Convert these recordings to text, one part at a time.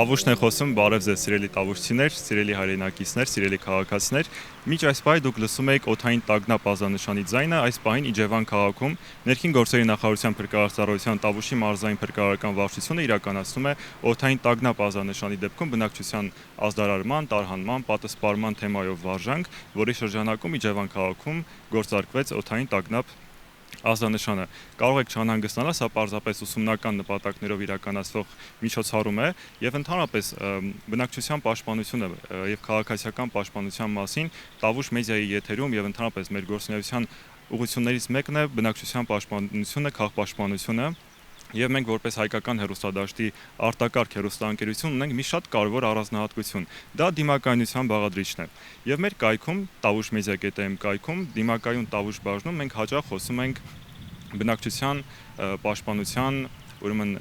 Տավուշն է խոսում, բարև ձեզ սիրելի տավուշցիներ, սիրելի հայրենակիցներ, սիրելի քաղաքացիներ։ Մինչ այս պահի դուք լսում եք օդային տագնապ ազդանշանի ձայնը, այս պահին Իջևան քաղաքում ներքին գործերի նախարարության փրկարարության Տավուշի մարզային փրկարարական վարչությունը իրականացնում է օդային տագնապ ազդանշանի դեպքում բնակչության ազդարարման, տարհանման, պատասպարման թեմայով վարժանք, որի շրջանակում Իջևան քաղաքում գործարկվեց օդային տագնապ ազդանշանը։ Կարող եք չանհանգստանալ, սա պարզապես ուսումնական նպատակներով իրականացվող միջոցառում է եւ ընդհանրապես բնակչության պաշտպանությունը եւ քաղաքացիական պաշտպանության մասին Տավուշ մեդիայի եթերում եւ ընդհանրապես մեր գործունեության ուղղություններից մեկն է բնակչության պաշտպանությունը, քաղաքապաշտպանությունը։ Եվ մենք որպես հայկական հեռուստադաշտի արտակարգ հեռուստաընկերություն ունենք մի շատ կարևոր առանձնահատկություն։ Դա դիմակայունության բաղադրիչն է։ Եվ մեր կայքում tavushmedia.am կայքում դիմակայուն Տավուշ բաժնում մենք հաճախ խոսում ենք բնակչության պաշտպանության, ուրեմն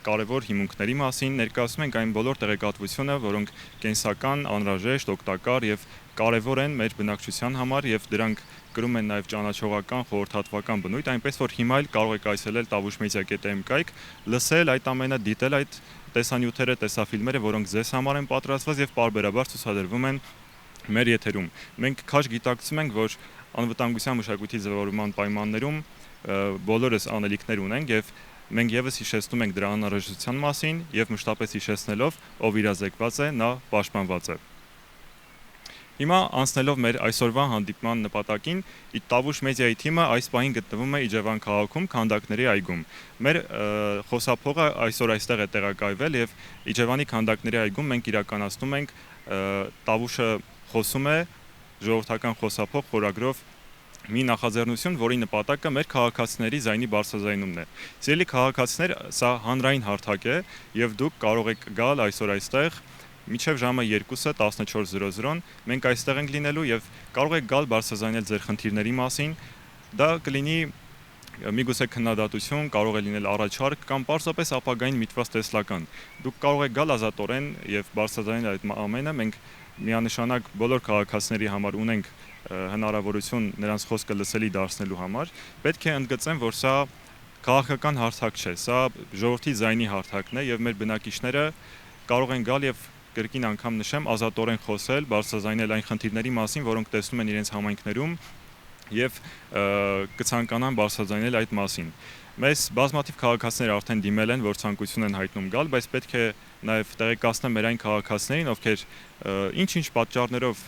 կարևոր հիմունքների մասին, ներկայացնում ենք այն բոլոր տեղեկատվությունը, որոնք կենսական, անհրաժեշտ, օգտակար եւ կարևոր են մեր բնակչության համար եւ դրանք կրում են նաեւ ճանաչողական, խորհրդատվական բնույթ, այնպես որ հիմա էլ կարող եք այցելել tavushmedia.am կայք, լսել այդ ամենը, դիտել այդ տեսանյութերը, տեսաֆիլմերը, որոնք ձեզ համար են պատրաստված եւ պարբերաբար ցուցադրվում են մեր եթերում։ Մենք քաջ գիտակցում ենք, որ անվտանգության մշակույթի ձևավորման պայմաններում բոլորս անելիքներ ունենք եւ մենք եւս հիշեցնում ենք դրա անհրաժեշտության մասին եւ մշտապես հիշեցնելով, ով իրազեկված է, նա պաշտպանված է։ Հիմա անցնելով մեր այսօրվա հանդիպման նպատակին, Տավուշ մեդիայի թիմը այս պահին գտնվում է Իջևան քաղաքում Քանդակների այգում։ Մեր խոսափողը այսօր այստեղ է տեղակայվել եւ Իջևանի Քանդակների այգում մենք իրականացնում ենք Տավուշը խոսում է ժողովրդական խոսափող խորագրով մի նախաձեռնություն, որի նպատակը մեր քաղաքացիների ձայնի բարձրաձայնումն է։ Սիրելի քաղաքացիներ, սա հանրային հարթակ է եւ դուք կարող եք գալ այսօր այստեղ մինչև ժամը 2-ը 14:00-ն մենք այստեղ ենք լինելու եւ կարող եք գալ բարձրաձայնել ձեր խնդիրների մասին։ Դա կլինի միգուցե քննադատություն, կարող է լինել առաջարկ կամ պարզապես ապագային միտված տեսլական։ Դուք կարող եք գալ ազատորեն եւ բարձրաձայնել այդ ամենը։ Մենք միանշանակ բոլոր քաղաքացիների համար ունենք հնարավորություն նրանց խոսքը լսելի դարձնելու համար։ Պետք է ընդգծեմ, որ սա քաղաքական հարթակ չէ, սա ժողովրդի ձայնի հարթակն է եւ մեր բնակիչները կարող են գալ եւ կրկին անգամ նշեմ, ազատորեն խոսել, բարձրաձայնել այն խնդիրների մասին, որոնք տեսնում են իրենց համայնքներում եւ կցանկանան բարձրաձայնել այդ մասին։ Մեզ բազմաթիվ քաղաքացիներ արդեն դիմել են, որ ցանկություն են հայտնում գալ, բայց պետք է նաեւ տեղեկացնեմ մեր այն քաղաքացիներին, ովքեր ինչ-ինչ պատճառներով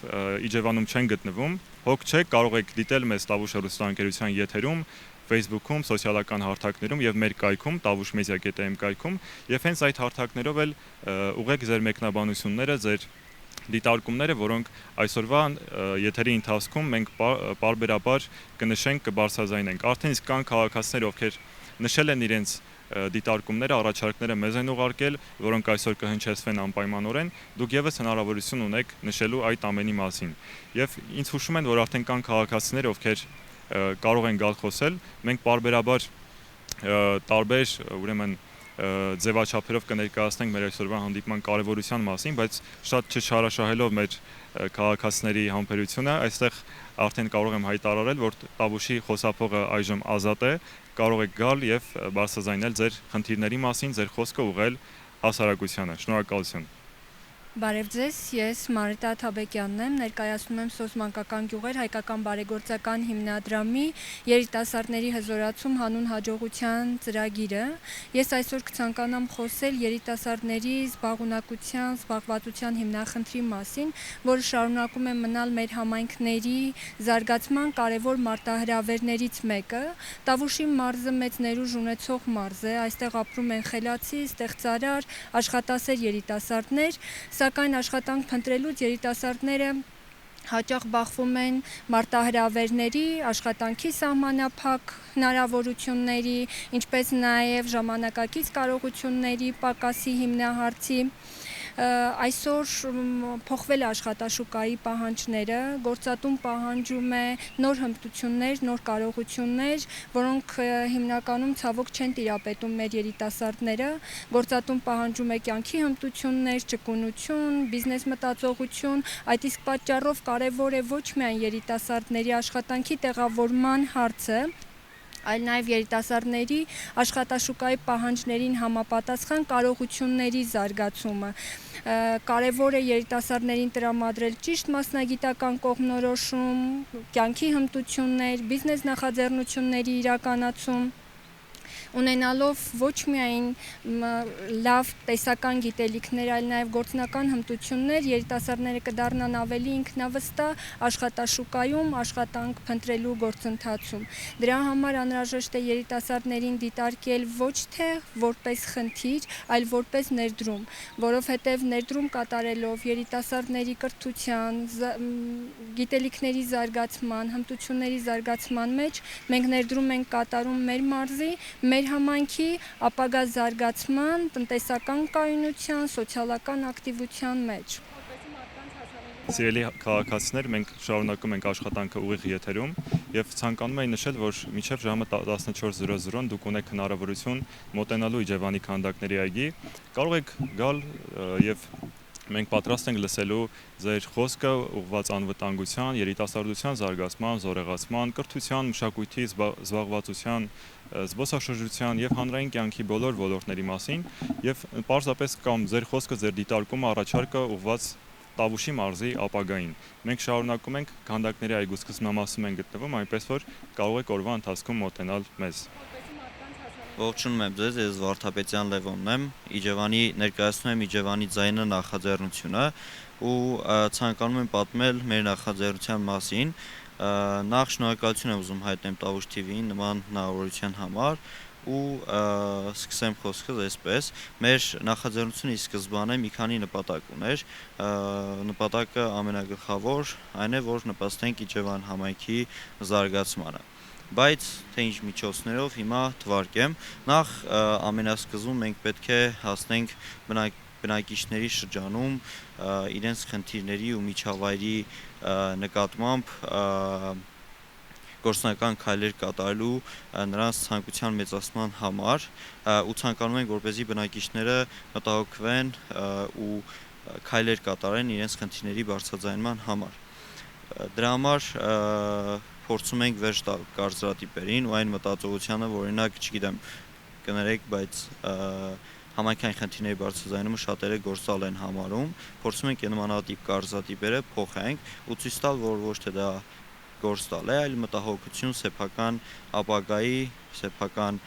Իջևանում չեն գտնվում, հոգ չէ, կարող եք դիտել մեզ Տավուշ հեռուստաընկերության եթերում, Facebook-ում, սոցիալական հարթակներում եւ մեր կայքում tavushmedia.am կայքում եւ հենց այդ հարթակներով էլ ուղեք ձեր մեկնաբանությունները, ձեր դիտարկումները, որոնք այսօրվա եթերի ընթացքում մենք պարբերաբար կնշենք, կբարձրաձայնենք։ Արդեն իսկ կան քաղաքացիներ, ովքեր նշել են իրենց դիտարկումները, առաջարկները մեզ են ուղարկել, որոնք այսօր կհնչեցվեն անպայմանորեն, դուք եւս հնարավորություն ունեք նշելու այդ ամենի մասին։ Եվ ինձ հուշում են, որ արդեն կան քաղաքացիներ, ովքեր կարող են գալ խոսել, մենք պարբերաբար տարբեր, ուրեմն ձևաչափերով կներկայացնենք մեր այսօրվա հանդիպման կարևորության մասին, բայց շատ չչարաշահելով մեր քաղաքացիների համբերությունը, այստեղ արդեն կարող եմ հայտարարել, որ Տավուշի խոսափողը այժմ ազատ է, կարող եք գալ եւ բարձրաձայնել ձեր խնդիրների մասին, ձեր խոսքը ուղղել հասարակությանը։ Շնորհակալություն։ Բարև ձեզ, ես Մարիետա Թաբեկյանն եմ, ներկայացնում եմ Սոցմանկական գյուղեր հայկական բարեգործական հիմնադրամի երիտասարդների հզորացում հանուն հաջողության ծրագիրը։ Ես այսօր կցանկանամ խոսել երիտասարդների զբաղվածության հիմնախնդրի մասին, որը շարունակում է մնալ մեր համայնքների զարգացման կարևոր մարտահրավերներից մեկը։ Տավուշի մարզը մեծ ներուժ ունեցող մարզ է, այստեղ ապրում են խելացի, ստեղծարար, աշխատասեր երիտասարդներ, սակայն աշխատանք փնտրելուց երիտասարդները հաճախ բախվում են մարտահրավերների, աշխատանքի սահմանափակ հնարավորությունների, ինչպես նաև ժամանակակից կարողությունների պակասի հիմնահարցի։ Այսօր փոխվել է աշխատաշուկայի պահանջները, գործատուն պահանջում է նոր հմտություններ, նոր կարողություններ, որոնք հիմնականում ցավոք չեն տիրապետում մեր երիտասարդները, գործատուն պահանջում է կյանքի հմտություններ, ճկունություն, բիզնես մտածողություն, այդ իսկ պատճառով կարևոր է ոչ միայն երիտասարդների աշխատանքի տեղավորման հարցը, այլ նաև երիտասարդների աշխատաշուկայի պահանջներին համապատասխան կարողությունների զարգացումը։ Կարևոր է երիտասարդներին տրամադրել ճիշտ մասնագիտական կողմնորոշում, կյանքի հմտություններ, բիզնես նախաձեռնությունների իրականացում, ունենալով ոչ միայն լավ տեսական գիտելիքներ, այլ նաև գործնական հմտություններ, երիտասարդները կդառնան ավելի ինքնավստահ աշխատաշուկայում աշխատանք փնտրելու գործընթացում։ Դրա համար անհրաժեշտ է երիտասարդներին դիտարկել ոչ թե որպես խնդիր, այլ որպես ներդրում, որովհետև ներդրում կատարելով երիտասարդների կրթության, գիտելիքների զարգացման, հմտությունների զարգացման մեջ մենք ներդրում ենք կատարում մեր մարզի, մեր համայնքի ապագա զարգացման, տնտեսական կայունության, սոցիալական ակտիվության մեջ։ Սիրելի քաղաքացիներ, մենք շարունակում ենք աշխատանքը ուղիղ եթերում եւ ցանկանում եմ նշել, որ մինչեւ ժամը 14:00 դուք ունեք հնարավորություն մոտենալու Իջևանի քանդակների այգի, կարող եք գալ եւ մենք պատրաստ ենք լսելու ձեր խոսքը ուղղված անվտանգության, երիտասարդության զարգացման, զորեղացման, կրթության, մշակույթի, զբաղվածության, զբոսաշրջության եւ հանրային կյանքի բոլոր ոլորտների մասին եւ պարզապես կամ ձեր խոսքը, ձեր դիտարկումը, առաջարկը ուղղված Տավուշի մարզի ապագային։ Մենք շարունակում ենք քանդակների այգու սկզբնամասում ենք գտնվում, այնպես որ կարող եք օրվա ընթացքում մոտենալ մեզ։ Ողջունում եմ ձեզ, ես Վարդապետյան Լևոնն եմ, Իջևանի ներկայացնում եմ Իջևանի ձայնը նախաձեռնությունը ու ցանկանում եմ պատմել մեր նախաձեռնության մասին։ Նախ շնորհակալություն եմ ուզում հայտնել Տավուշ TV-ին նման հնարավորության համար ու սկսեմ խոսքս այսպես։ Մեր նախաձեռնությունը ի սկզբանե մի քանի նպատակ ուներ։ Նպատակը ամենագլխավոր այն է, որ նպաստենք Իջևան համայնքի զարգացմանը։ Բայց թե ինչ միջոցներով հիմա թվարկեմ, նախ ամենասկզբում մենք պետք է հասնենք բնակիչների շրջանում իրենց խնդիրների ու միջավայրի նկատմամբ գործնական քայլեր կատարելու նրանց ցանկության մեծացման համար ու ցանկանում ենք, որպեսզի բնակիչները մտահոգվեն ու քայլեր կատարեն իրենց խնդիրների բարձրաձայնման համար։ Դրա համար փորձում ենք վերջ տալ կարծրատիպերին ու այն մտածողությանը, որ օրինակ, չգիտեմ, կներեք, բայց համայնքային խնդիրների բարձրաձայնումը շատերը գործալ են համարում, փորձում ենք նմանատիպ կարծրատիպերը փոխենք ու ցույց տալ, որ ոչ թե դա գործ տալ է, այլ մտահոգություն սեփական ապագայի, սեփական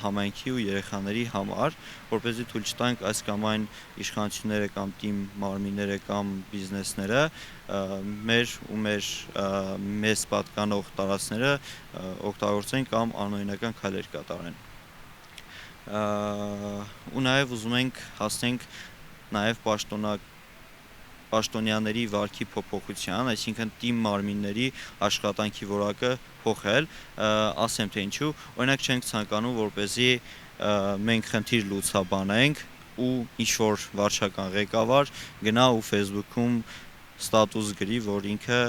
համայնքի ու երեխաների համար, որպեսզի թույլ չտանք այս կամ այն իշխանությունները կամ թիմ մարմինները կամ բիզնեսները մեզ պատկանող տարածքները օգտագործեն կամ անօրինական քայլեր կատարեն։ Ու նաև ուզում ենք հասնենք նաև պաշտոնյաների վարքի փոփոխության, այսինքն թիմ մարմինների աշխատանքի որակը փոխել, ասեմ թե ինչու, օրինակ չենք ցանկանում, որպեսզի մենք խնդիր լուծաբանենք ու ինչ-որ վարչական ղեկավար գնա ու Facebook-ում ստատուս գրի, որ ինքը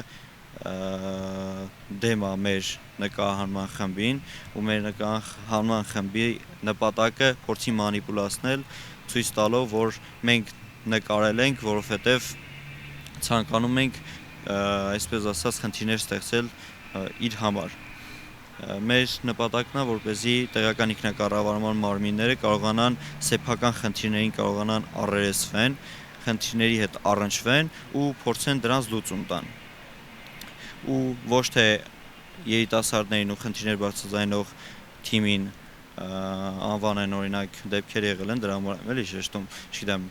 դեմ է մեր նկարահանման խմբին ու մեր նկարահանման խմբի նպատակը փորձի մանիպուլացնել, ցույց տալով, որ մենք նկարել ենք, որովհետև ցանկանում ենք, այսպես ասած, խնդիրներ ստեղծել իր համար։ Մեր նպատակն է, որպեսզի տեղական ինքնակառավարման մարմինները կարողանան սեփական խնդիրներին կարողանան առերեսվեն, խնդիրների հետ առնչվեն ու փորձեն դրանց լուծում տան։ Ու ոչ թե երիտասարդներին ու խնդիրներ բարձրաձայնող թիմին անվանեն, օրինակ դեպքեր եղել են, դրա համար եմ էլի շեշտում, չգիտեմ,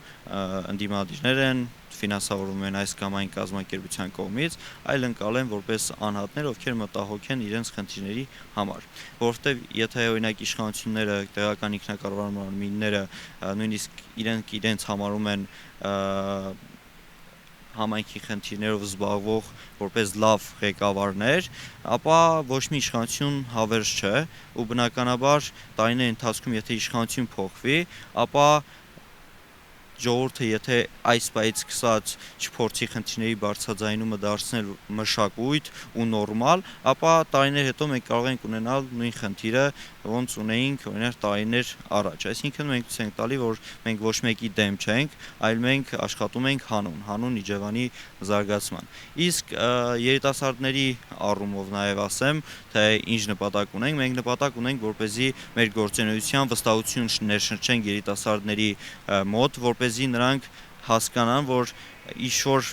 ընդդիմադիրներ են, ֆինանսավորվում են այս կամ այն կազմակերպության կողմից, այլ ընկալեն որպես անհատներ, ովքեր մտահոգ են իրենց խնդիրների համար, որովհետև եթե օրինակ իշխանությունները, տեղական ինքնակառավարման մարմինները նույնիսկ իրենց համարում են համայնքի խնդիրներով զբաղվող որպես լավ ղեկավարներ, ապա ոչ մի իշխանություն հավերժ չէ ու բնականաբար տարիների ընթացքում եթե իշխանություն փոխվի, ապա ժողովուրդը եթե այս պահից սկսած չփորձի խնդիրների բարձրաձայնումը դարձնել մշակույթ ու նորմալ, ապա տարիներ հետո մենք կարող ենք ունենալ նույն խնդիրը ոնց ունեինք օրինակ տարիներ առաջ։ Այսինքն մենք ցույց ենք տալի, որ մենք ոչ մեկի դեմ չենք, այլ մենք աշխատում ենք հանուն Իջևանի զարգացման։ Իսկ երիտասարդների առումով նաև ասեմ, թե ինչ նպատակ ունենք, մենք նպատակ ունենք, որպեսզի մեր գործունեության վստահություն ներշնչենք երիտասարդների մոտ, որպեսզի նրանք հասկանան, որ ինչ-որ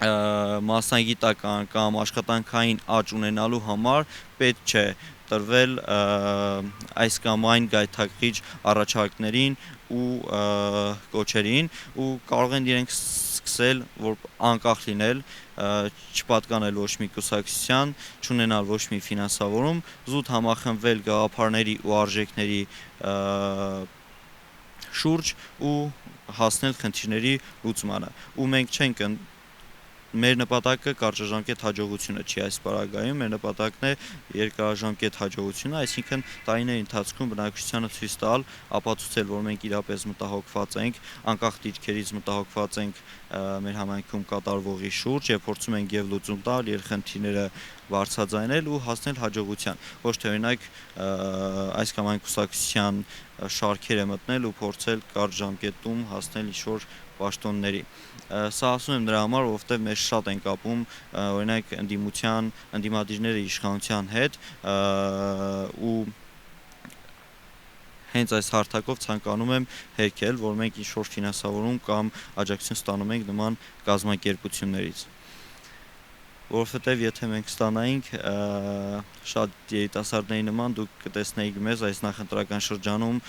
մասնագիտական կամ աշխատանքային աճ ունենալու համար պետք չէ տրվել այս կամ այն գայթակղիչ առաջարկներին ու կոչերին ու կարող են իրենք սկսել որ անկախ լինել, չպատկանել ոչ մի կուսակցության, չունենալ ոչ մի ֆինանսավորում, զուտ համախմբվել գաղափարների ու արժեքների շուրջ ու հասնել խնդիրների լուծմանը։ Ու մենք չենք մեր նպատակը կարճաժամկետ հաջողությունը չի այս պարագայում, մեր նպատակն է երկարաժամկետ հաջողությունը, այսինքն տարիների ընթացքում բնակչությանը ցույց տալ, ապացուցել, որ մենք իրապես մտահոգված ենք, անկախ դիրքերից մտահոգված ենք մեր համայնքում կատարվողի շուրջ եւ փորձում ենք եւ լուծում տալ, եւ խնդիրները բարձրաձայնել ու հասնել հաջողության։ Ոչ թե օրինակ այս կամ այն կուսակցության շարքերը մտնել ու փորձել կարճ ժամկետում հասնել ինչ-որ պաշտոնների։ Սա ասում եմ նրա համար, որովհետև մեզ շատ են կապում օրինակ ընդդիմադիրները իշխանության հետ ու հենց այս հարթակով ցանկանում եմ հերքել, որ մենք ինչ-որ ֆինանսավորում կամ աջակցություն ստանում ենք նման կազմակերպություններից։ Որովհետև եթե մենք ստանայինք շատ երիտասարդների նման, դուք կտեսնեիք մեզ այս նախընտրական շրջանում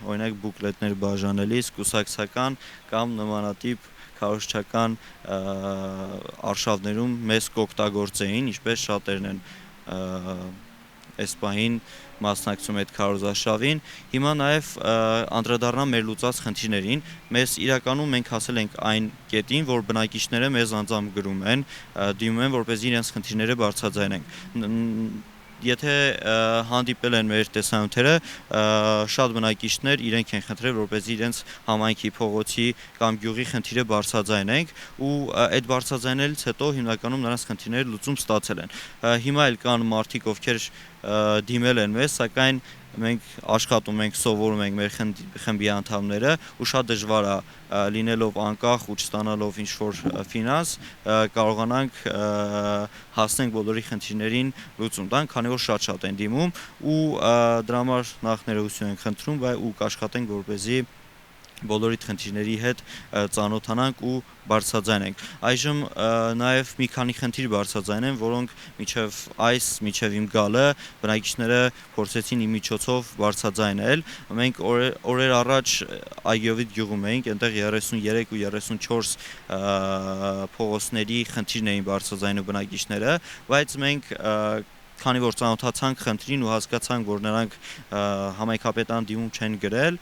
օրինակ բուկլետներ բաժանելիս կուսակցական կամ նմանատիպ քարոզչական արշավներում մեզ կօգտագործեին, ինչպես շատերն են այս պահին մասնակցում այդ քարոզարշավին։ Հիմա նաև անդրադառնամ մեր լուծած խնդիրներին։ Մեզ իրականում մենք հասել ենք այն կետին, որ բնակիչները մեզ անձամբ գրում են, դիմում են, որպեսզի իրենց խնդիրները բարձրաձայնենք։ Եթե հանդիպել են մեր տեսանյութերը, շատ բնակիչներ իրենք են խնդրել, որպեսզի իրենց համայնքի փողոցի կամ գյուղի խնդիրը բարձրաձայնենք ու այդ բարձրաձայնելուց հետո հիմնականում նրանց խնդիրները լուծում ստացել են։ Հիմա էլ կան մարդիկ, ովքեր դիմել են մեզ, սակայն մենք աշխատում ենք, սովորում ենք մեր խմբի անդամները ու շատ դժվար է լինելով անկախ ու չստանալով ինչ-որ ֆինանս կարողանանք հասնենք բոլորի խնդիրներին լուծում տանք, քանի որ շատ են դիմում ու դրա համար նախ ներողություն ենք խնդրում ու կաշխատենք, որպեսզի բոլորի խնդիրների հետ ծանոթանանք ու բարձրաձայնենք։ Այժմ նաև մի քանի խնդիր բարձրաձայնեմ, որոնք մինչև իմ գալը բնակիչները փորձեցին իմ միջոցով բարձրաձայնել։ Մենք օրեր առաջ Այգիովիտ գյուղում էինք, այնտեղ 33 ու 34 փողոցների խնդիրն էին բարձրաձայնում բնակիչները, բայց մենք քանի որ ծանոթացանք խնդրին ու հասկացանք, որ նրանք համայնքապետարան դիմում չեն գրել,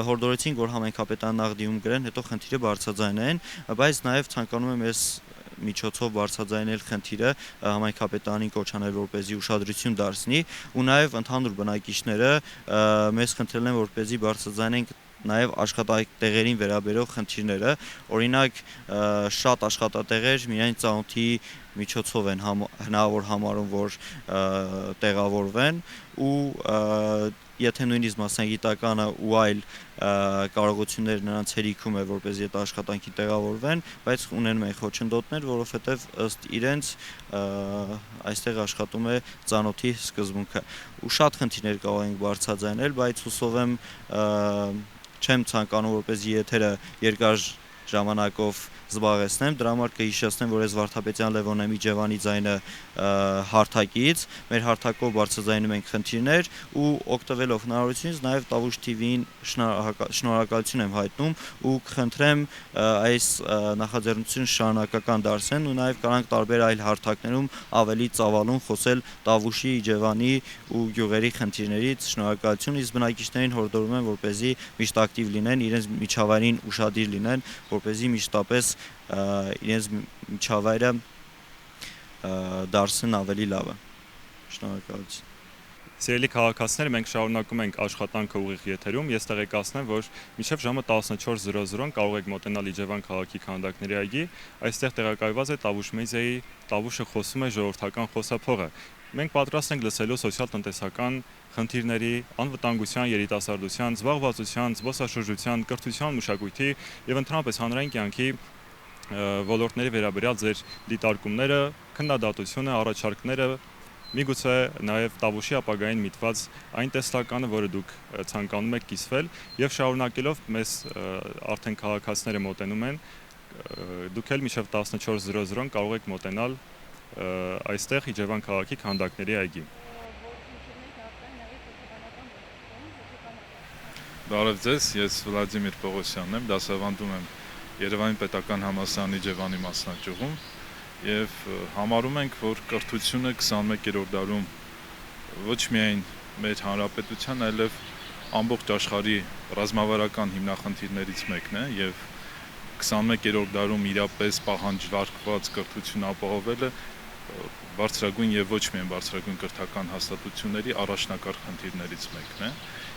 հորդորեցինք, որ համայնքապետարան նախ դիմում գրեն, հետո խնդիրը բարձրաձայնեն, բայց նաև ցանկանում եմ ես միջոցով բարձրաձայնել խնդիրը համայնքապետարանին կոչանել, որպեսզի ուշադրություն դարձնի ու նաև ընդհանուր բնակիչները մեզ խնդրել են, որպեսզի բարձրաձայնենք նաև աշխատատեղերին վերաբերող խնդիրները, օրինակ շատ աշխատատեղեր միայն ծանոթի միջոցով են հնարավոր համարում, որ տեղավորվեն ու եթե նույնիսկ մասնագիտականը ու այլ կարողություններ նրանց հերիքում է, որպեսզի այդ աշխատանքի տեղավորվեն, բայց ունենում են խոչընդոտներ, որովհետև ըստ իրենց այստեղ աշխատում է ծանոթի սկզբունքը։ Ու շատ խնդիրներ կարող ենք բարձրաձայնել, բայց հուսով եմ չեմ ցանկանում, որպեսզի եթերը երկար ժամանակով զբաղեցնեմ, դրա համար կհիշեցնեմ, որ ես Վարդապետյան Լևոն եմ, Իջևանի ձայնը հարթակից, մեր հարթակով բարձրաձայնում ենք խնդիրներ ու օգտվելով հնարավորությունից նաև Տավուշ TV-ին շնորհակալություն եմ հայտնում ու կխնդրեմ այս նախաձեռնությունը շարունակական դարձնեն ու նաև կարանք տարբեր այլ հարթակներում ավելի ծավալուն խոսել Տավուշի, Իջևանի ու գյուղերի խնդիրներից։ Շնորհակալություն, իսկ բնակիչներին հորդորում եմ, որպեսզի միշտ ակտիվ լինեն, իրենց միջավայրին ուշադիր լինեն, որպեսզի միշտապես իրենց միջավայրը դարձնեն ավելի լավը։ Շնորհակալություն։ Սիրելի քաղաքացիներ, մենք շարունակում ենք աշխատանքը ուղիղ եթերում։ Ես տեղեկացնեմ, որ մինչև ժամը 14:00 կարող եք մոտենալ Իջևան քաղաքի քանդակների այգի։ Այստեղ տեղակայված է Տավուշ մեդիայի «Տավուշը խոսում է» ժողովրդական խոսափողը։ Մենք պատրաստ ենք լսելու սոցիալ-տնտեսական խնդիրների, անվտանգության, երիտասարդության, զբաղվածության, զբոսաշրջության, կրթության, մշակույթի եւ ընդհանրապես հանրային կյանքի ոլորտների վերաբերյալ ձեր դիտարկումները, քննադատությունը, առաջարկները, միգուցե նաեւ Տավուշի ապագային միտված այն տեսլականը, որը դուք ցանկանում եք կիսվել եւ շարունակելով մեզ արդեն քաղաքացիները մոտենում են, դուք էլ մինչեւ 14:00 կարող եք մոտենալ այստեղ Իջևան քաղաքի քանդակների այգի։ Բարև ձեզ, ես Վլադիմիր Պողոսյանն եմ, դասավանդում եմ Երևանի պետական համալսարանի Իջևանի մասնաճյուղում եւ համարում ենք, որ կրթությունը 21-րդ դարում ոչ միայն մեր հանրապետության, այլև ամբողջ աշխարհի ռազմավարական հիմնախնդիրներից մեկն է եւ 21-րդ դարում իրապես պահանջարկված կրթություն ապահովելը բարձրագույն եւ ոչ միայն բարձրագույն կրթական հաստատությունների առաջնակարգ խնդիրներից մեկն է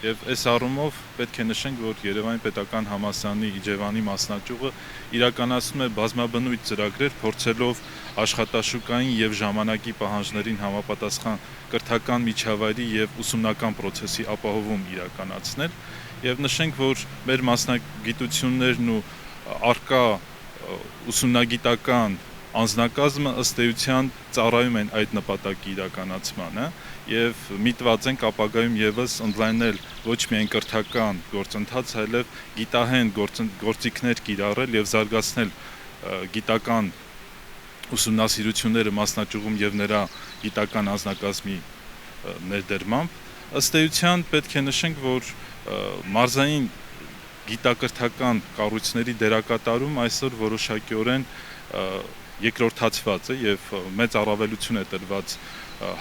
եւ այս առումով պետք է նշենք, որ Երևանի պետական համալսարանի Իջևանի մասնաճյուղը իրականացնում է բազմաբնույթ ծրագրեր, փորձելով աշխատաշուկային եւ ժամանակի պահանջներին համապատասխան կրթական միջավայրի եւ ուսումնական process-ի ապահովում իրականացնել եւ նշենք, որ մեր մասնագիտություններն ու արկա ուսումնագիտական անձնակազմը ըստ էության ծառայում են այդ նպատակի իրականացմանը եւ միտված ենք ապագայում եւս ընդլայնել ոչ միայն կրթական գործընթաց, այլև գիտահեն գործիքներ կիրառել եւ զարգացնել գիտական ուսումնասիրությունները մասնաճյուղում եւ նրա գիտական անձնակազմի ներդրմամբ։ Ըստ էության պետք է նշենք, որ մարզային գիտակրթական կառույցների դերակատարում այսօր որոշակիորեն երկրորդացված է եւ մեծ առավելություն է տրված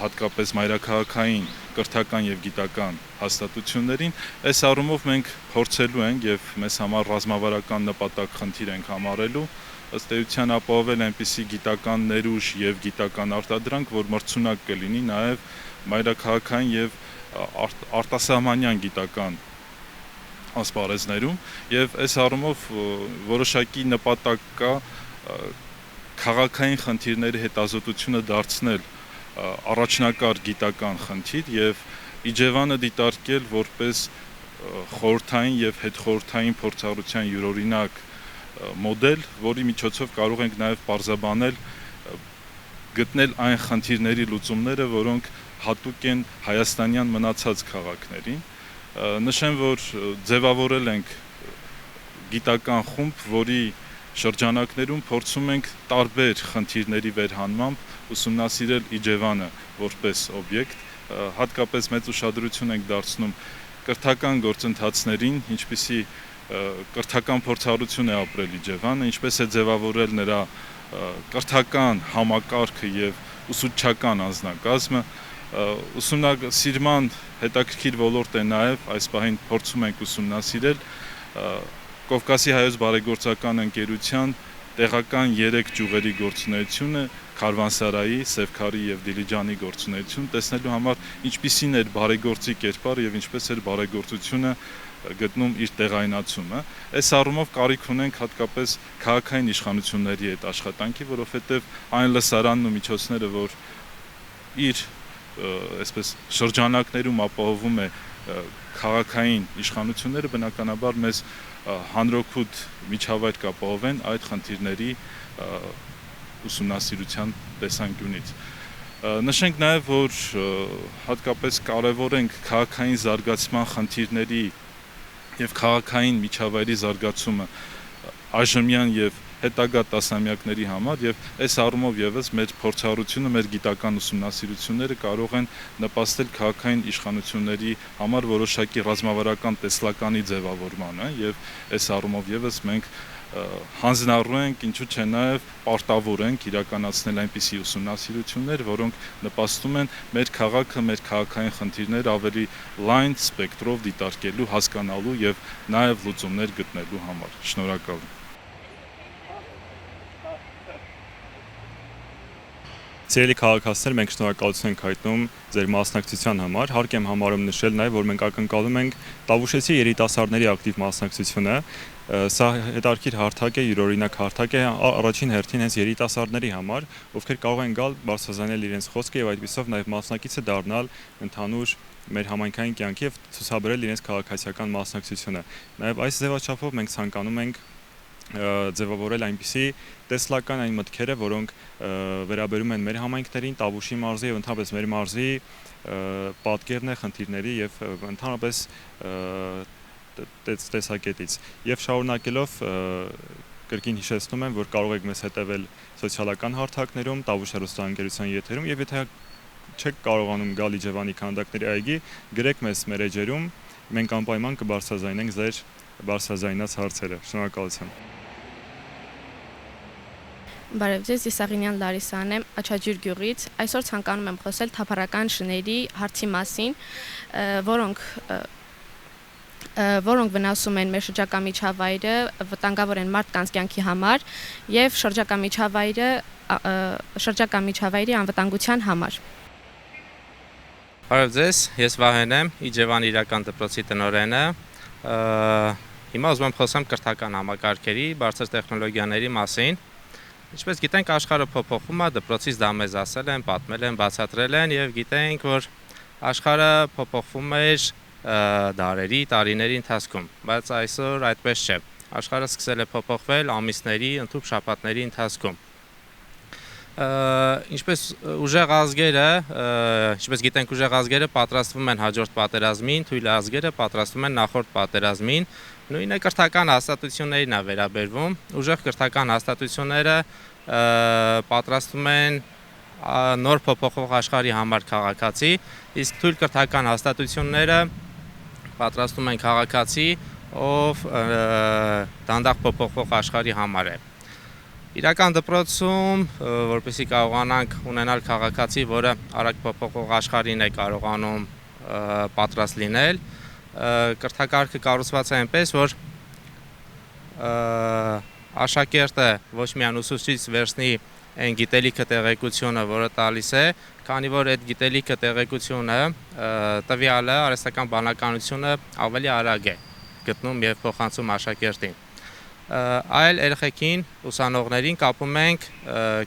հատկապես մայրաքաղաքային կրթական եւ գիտական հաստատություններին։ Այս առումով մենք փորձելու ենք եւ մեզ համար ռազմավարական նպատակ խնդիր ենք համարելու ըստ էության ապահովել այնպիսի գիտական ներուժ եւ գիտական արտադրանք, որ մրցունակ կլինի նաեւ մայրաքաղաքային եւ արտասահմանյան գիտական ասպարեզներում եւ այս առումով որոշակի նպատակ կա քաղաքային խնդիրների հետազոտությունը դարձնել առաջնակարգ գիտական խնդիր եւ Իջևանը դիտարկել որպես խորհրդային եւ հետխորհրդային փորձառության յուրօրինակ մոդել, որի միջոցով կարող ենք նաեւ պարզաբանել գտնել այն խնդիրների լուծումները, որոնք հատուկ են հայաստանյան մնացած քաղաքներին։ Նշեմ, որ ձևավորել ենք գիտական խումբ, որի շրջանակներում փորձում ենք տարբեր խնդիրների վերհանմամբ ուսումնասիրել Իջևանը որպես օբյեկտ, հատկապես մեծ ուշադրություն ենք դարձնում կրթական գործընթացներին, ինչպիսի կրթական փորձառություն է ապրել Իջևանը, ինչպես է ձևավորել նրա կրթական համակարգը եւ ուսուցչական անձնակազմը, ուսումնասիրման հետաքրքիր ոլորտ է նաեւ այս պահին փորձում ենք ուսումնասիրել Կովկասի հայոց բարեգործական ընկերության տեղական 3 ճյուղերի գործունեությունը, Քարվանսարայի, Սևքարի եւ Դիլիջանի գործունեություն, տեսնելու համար ինչպիսին էր բարեգործի կերպարը եւ ինչպես էր բարեգործությունը գտնում իր տեղայնացումը։ Այս առումով կարիք ունենք հատկապես քաղաքային իշխանությունների հետ աշխատանքի, որովհետեւ այն լսարանն ու միջոցները, որ իր այսպես շրջանակներում ապահովում է քաղաքային իշխանությունները, բնականաբար մեզ հանրօգուտ միջավայր կապահովեն այդ խնդիրների ուսումնասիրության տեսանկյունից։ Նշենք նաև, որ հատկապես կարևոր ենք քաղաքային զարգացման խնդիրների եւ քաղաքային միջավայրի զարգացումը այժմյան եւ հետագա տասնամյակների համար եւ այս առումով եւս մեր փորձառությունը, մեր գիտական ուսումնասիրությունները կարող են նպաստել քաղաքային իշխանությունների համար որոշակի ռազմավարական տեսլականի ձևավորմանը եւ այս առումով եւս մենք հանձնառու ենք, ինչու՞ չէ նաեւ պարտավոր ենք իրականացնել այնպիսի ուսումնասիրություններ, որոնք նպաստում են մեր քաղաքը, մեր քաղաքային խնդիրները ավելի լայն սպեկտրով դիտարկելու, հասկանալու եւ նաեւ լուծումներ գտնելու համար։ Շնորհակալ եմ։ Սիրելի քաղաքացիներ, մենք շնորհակալություն ենք հայտնում ձեր մասնակցության համար։ Հարկ եմ համարում նշել նաև, որ մենք ակնկալում ենք Տավուշեցի երիտասարդների ակտիվ մասնակցությունը։ Սա հետաքրքիր հարթակ է, յուրօրինակ հարթակ է առաջին հերթին հենց երիտասարդների համար, ովքեր կարող են գալ բարձրաձայնել իրենց խոսքը եւ այդպիսով նաև մասնակիցը դառնալ ընդհանուր մեր համայնքային կյանքի եւ ցուցաբերել իրենց քաղաքացիական մասնակցությունը։ Նաև այս ձևաչափով մենք ցանկանում ենք ձևավորել այնպիսի տեսլական այն մտքերը, որոնք վերաբերում են մեր համայնքներին, Տավուշի մարզի եւ ընդհանրապես մեր մարզի պատկերն է խնդիրների եւ ընդհանրապես տեսակետից եւ շարունակելով կրկին հիշեցնում եմ, որ կարող եք մեզ հետևել սոցիալական հարթակներում, Տավուշ հեռուստաընկերության եթերում եւ եթե չեք կարողանում գալ Իջևանի քանդակների այգի, գրեք մեզ մեր էջերում, մենք անպայման կբարձրաձայնենք ձեր բարձրաձայնած հարցերը։ Շնորհակալություն։ Բարև ձեզ, ես Աղինյան Լարիսան եմ, Աչաջուր գյուղից։ Այսօր ցանկանում եմ խոսել թափառական շների հարցի մասին, որոնք վնասում են մեր շրջակա միջավայրը, վտանգավոր են մարդկանց կյանքի համար եւ շրջակա միջավայրի անվտանգության համար։ Բարև ձեզ, ես Վահեն եմ, Իջևանի իրական դպրոցի տնօրենը։ Հիմա ուզում եմ խոսեմ կրթական համակարգերի, բարձր տեխնոլոգիաների մասին։ Ինչպես գիտենք, աշխարհը փոփոխվում է, դպրոցից դա մեզ ասել են, պատմել են, բացատրել են եւ գիտենք, որ աշխարհը փոփոխվում էր տարիների ընթացքում, բայց այսօր այդպես չէ։ Աշխարհը սկսել է փոփոխվել ամիսների, ընդհանուր շաբաթների ընթացքում։ Ինչպես գիտենք, ուժեղ ազգերը պատրաստվում են հաջորդ պատերազմին, թույլ ազգերը պատրաստվում են նախորդ պատերազմին։ Նույնը կրթական հաստատություններին է վերաբերվում։ Ուժեղ կրթական հաստատությունները պատրաստվում են նոր փոփոխող աշխարհի համար քաղաքացի, իսկ թույլ կրթական հաստատությունները պատրաստում են քաղաքացի, ով դանդաղ փոփոխող աշխարհի համար է։ Իրական դպրոցում, որպեսզի կարողանանք ունենալ քաղաքացի, որը արագ փոփոխող աշխարհին է կարողանում պատրաստ լինել, կրթակարգը կառուցված է այնպես, որ աշակերտը ոչ միայն ուսուցիչ վերցնի այն գիտելիքը տեղեկությունը, որը տալիս է, քանի որ այդ գիտելիքը տեղեկությունը տվյալը արհեստական բանականությունը ավելի արագ է գտնում եւ փոխանցում աշակերտին։ Այլ երեխեքին, ուսանողներին կապում ենք